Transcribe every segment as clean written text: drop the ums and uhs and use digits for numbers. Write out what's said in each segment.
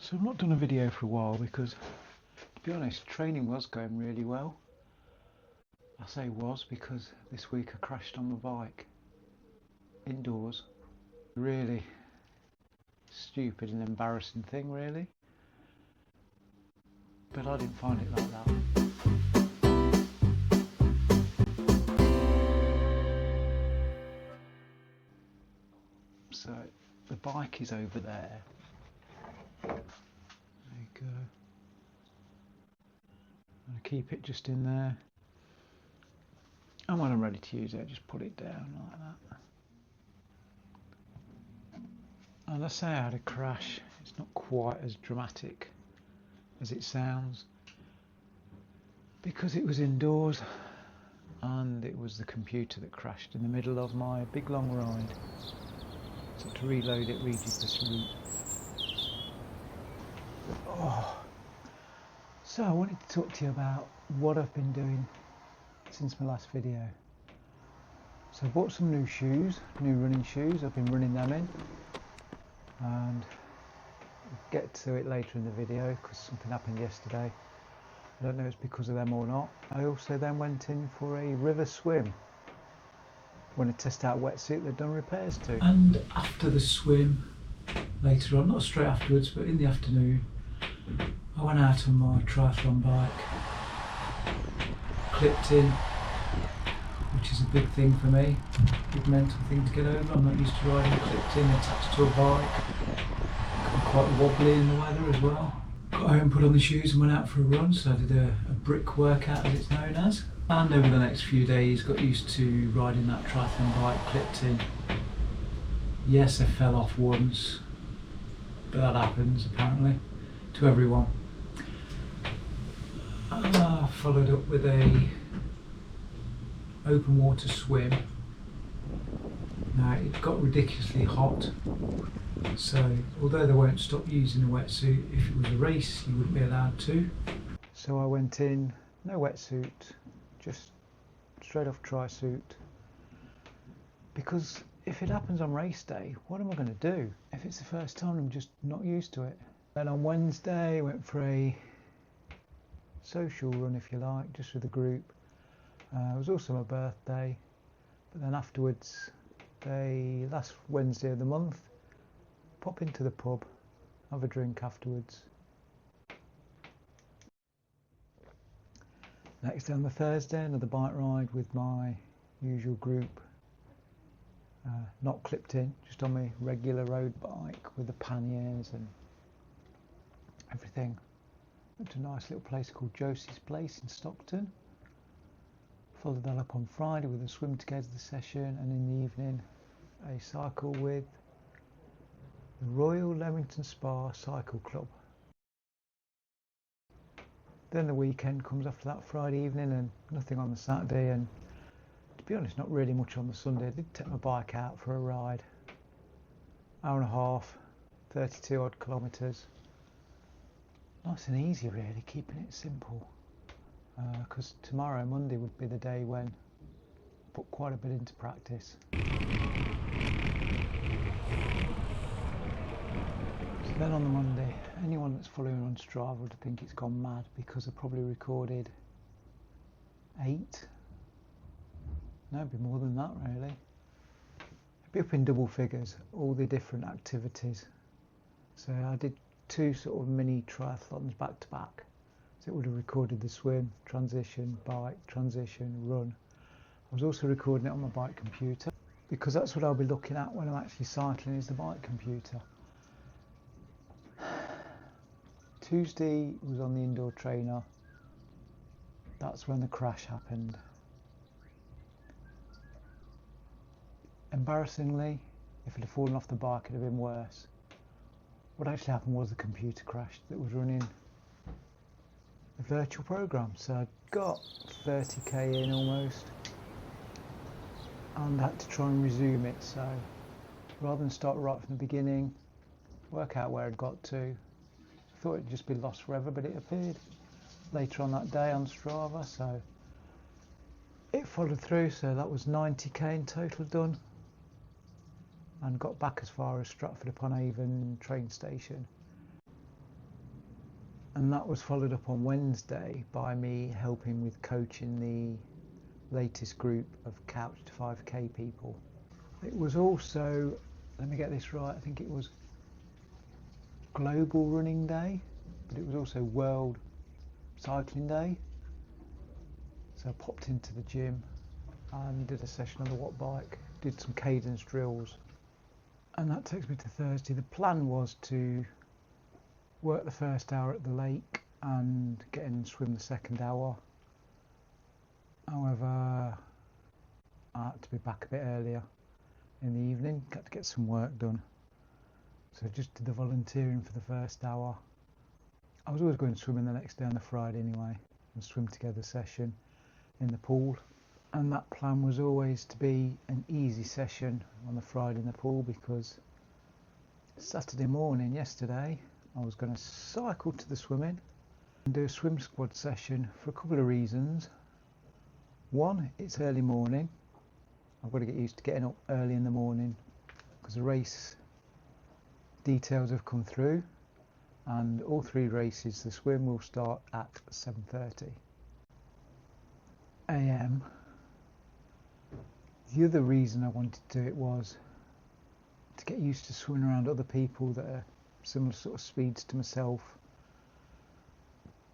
So I've not done a video for a while because, to be honest, training was going really well. I say was because this week I crashed on my bike indoors. Really stupid and embarrassing thing, really. But I didn't find it like that. So the bike is over there. There you go. I'm going to keep it just in there. And when I'm ready to use it, I just put it down like that. And I say I had a crash. It's not quite as dramatic as it sounds because it was indoors and it was the computer that crashed in the middle of my big long ride. So to reload it, read you this route. So I wanted to talk to you about what I've been doing since my last video. So I bought some new shoes, new running shoes. I've been running them in, and I'll get to it later in the video because something happened yesterday. I don't know if it's because of them or not. I also then went in for a river swim. Want to test out a wetsuit they've done repairs to. And after the swim, later on, not straight afterwards, but in the afternoon, I went out on my triathlon bike, clipped in, which is a big thing for me, big mental thing to get over. I'm not used to riding clipped in, attached to a bike. I'm quite wobbly in the weather as well. Got home, put on the shoes and went out for a run, so I did a brick workout as it's known as. And over the next few days got used to riding that triathlon bike clipped in. Yes, I fell off once, but that happens apparently to everyone. I followed up with a open water swim. Now it got ridiculously hot, so although they won't stop using a wetsuit, if it was a race you wouldn't be allowed to. So I went in, no wetsuit, just straight off tri-suit, because if it happens on race day, what am I going to do? If it's the first time, I'm just not used to it. Then on Wednesday, I went for a social run, if you like, just with the group. It was also my birthday, but then afterwards, last Wednesday of the month, pop into the pub, have a drink afterwards. Next day on the Thursday, another bike ride with my usual group, not clipped in, just on my regular road bike with the panniers and everything. Went to a nice little place called Josie's Place in Stockton. Followed that up on Friday with a swim together session, and in the evening a cycle with the Royal Leamington Spa Cycle Club. Then the weekend comes after that Friday evening, and nothing on the Saturday, and to be honest, not really much on the Sunday. I did take my bike out for a ride, hour and a half, 32 odd kilometres. Nice and easy really, keeping it simple, because tomorrow, Monday, would be the day when I put quite a bit into practice. So then on the Monday, anyone that's following on Strava would think it's gone mad because I probably recorded 8. No, it'd be more than that really. It'd be up in double figures, all the different activities. So I did 2 sort of mini triathlons back to back. So it would have recorded the swim, transition, bike, transition, run. I was also recording it on my bike computer because that's what I'll be looking at when I'm actually cycling, is the bike computer. Tuesday was on the indoor trainer. That's when the crash happened. Embarrassingly, if it had fallen off the bike, it'd have been worse. What actually happened was the computer crashed that was running a virtual program. So I got 30k in almost and had to try and resume it. So rather than start right from the beginning, work out where I'd got to, I thought it'd just be lost forever, but it appeared later on that day on Strava. So it followed through. So that was 90k in total done. And got back as far as Stratford upon Avon train station. And that was followed up on Wednesday by me helping with coaching the latest group of Couch to 5k people. It was also, let me get this right, I think it was Global Running Day, but it was also World Cycling Day. So I popped into the gym and did a session on the watt bike, did some cadence drills, and that takes me to Thursday. The plan was to work the first hour at the lake and get in and swim the second hour. However, I had to be back a bit earlier in the evening, got to get some work done. So I just did the volunteering for the first hour. I was always going swimming the next day on the Friday anyway, and swim together session in the pool. And that plan was always to be an easy session on the Friday in the pool, because Saturday morning yesterday I was going to cycle to the swimming and do a swim squad session for a couple of reasons. One, it's early morning. I've got to get used to getting up early in the morning because the race details have come through, and all 3 races, the swim will start at 7:30 a.m. The other reason I wanted to do it was to get used to swimming around other people that are similar sort of speeds to myself.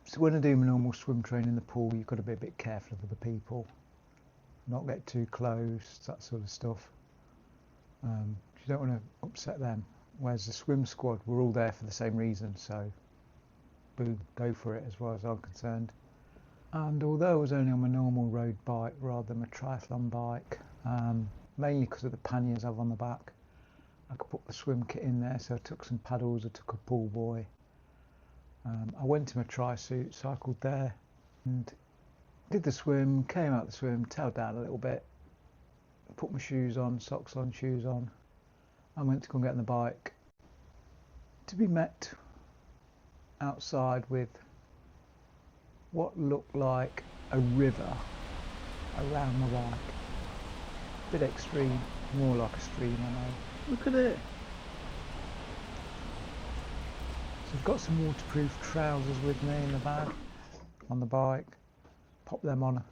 So when I do my normal swim training in the pool, you've got to be a bit careful of other people, not get too close, that sort of stuff. You don't want to upset them. Whereas the swim squad, we're all there for the same reason, so boom, go for it as far as I'm concerned. And although I was only on my normal road bike rather than my triathlon bike, mainly because of the panniers I have on the back, I could put the swim kit in there, so I took some paddles, I took a pull buoy. I went to my tri-suit, cycled there and did the swim, came out the swim, tailed down a little bit, put my shoes on, socks on, shoes on, and went to go and get on the bike, to be met outside with what looked like a river around my bike. A bit extreme, more like a stream, I know. Look at it. So I've got some waterproof trousers with me in the bag on the bike. Pop them on.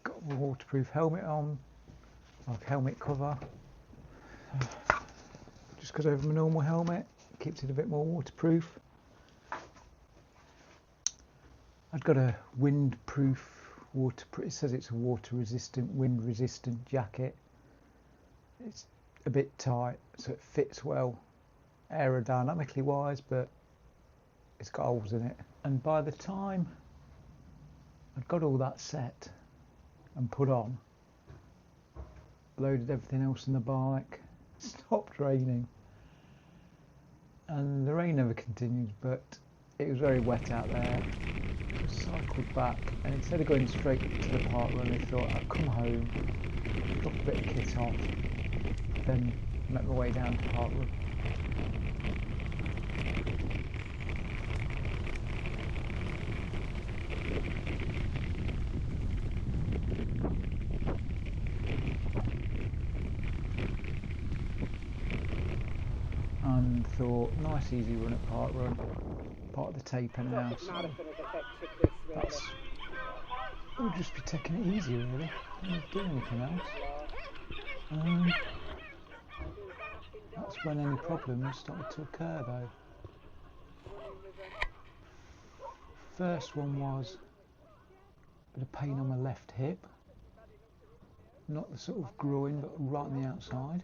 Got a waterproof helmet on, like helmet cover. Just because over my normal helmet, keeps it a bit more waterproof. I've got a windproof it says it's a water resistant, wind resistant jacket. It's a bit tight, so it fits well aerodynamically wise, but it's got holes in it. And by the time I'd got all that set and put on, loaded everything else in the bike, it stopped raining. And the rain never continued, but it was very wet out there. Cycled back, and instead of going straight to the park run, I thought I'd come home, drop a bit of kit off, then make my way down to park run. And thought, nice easy run at park run, part of the taper now, so that's, we'll just be taking it easy really, not doing anything else. That's when any problems started to occur though. First one was a bit of pain on my left hip, not the sort of groin but right on the outside.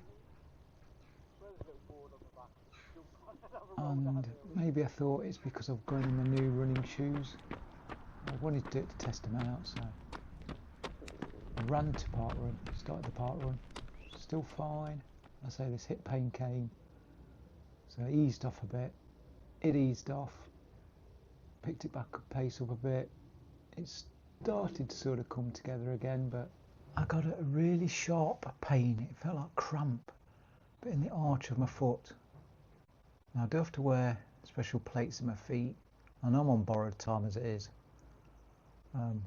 And maybe I thought it's because I've gone in the new running shoes. I wanted to do it to test them out, so I ran to park run, started the park run, still fine. I say this hip pain came, so I eased off a bit. It eased off, picked it back up, pace up a bit. It started to sort of come together again, but I got a really sharp pain. It felt like cramp, but in the arch of my foot. Now, I do have to wear special plates in my feet, and I'm on borrowed time as it is,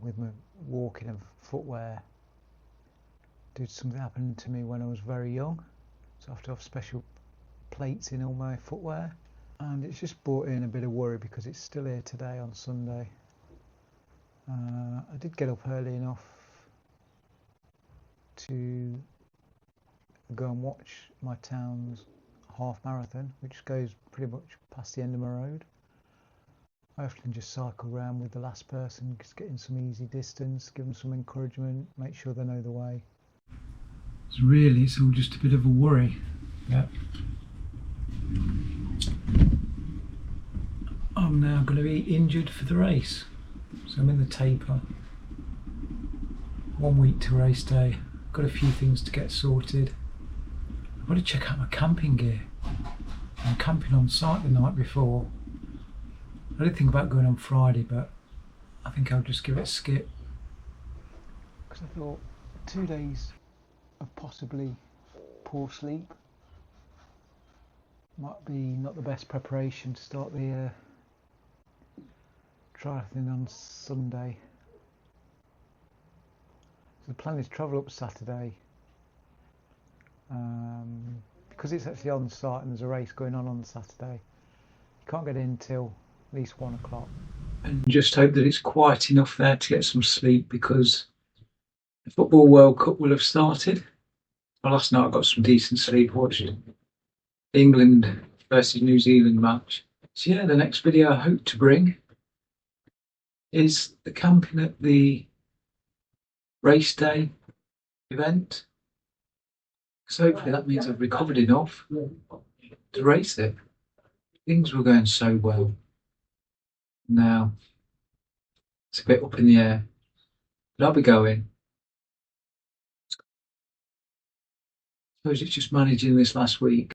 with my walking and footwear. Did something happen to me when I was very young, so I have to have special plates in all my footwear. and it's just brought in a bit of worry because it's still here today on Sunday. I did get up early enough to go and watch my town's half marathon, which goes pretty much past the end of my road. I often just cycle around with the last person, just getting some easy distance, give them some encouragement, make sure they know the way. It's all just a bit of a worry. Yeah. I'm now going to be injured for the race, so I'm in the taper. 1 week to race day. Got a few things to get sorted. I've got to check out my camping gear. I'm camping on site the night before. I did think about going on Friday, but I think I'll just give it a skip. Because I thought 2 days of possibly poor sleep might be not the best preparation to start the triathlon on Sunday. So the plan is to travel up Saturday. Because it's actually on site and there's a race going on Saturday, you can't get in till at least 1 o'clock. And just hope that it's quiet enough there to get some sleep, because the Football World Cup will have started. Well, last night I got some decent sleep, watched England versus New Zealand match. So yeah, the next video I hope to bring is the camping at the race day event. So hopefully that means I've recovered enough to race it. Things were going so well. Now it's a bit up in the air, but I'll be going. I suppose it's just managing this last week.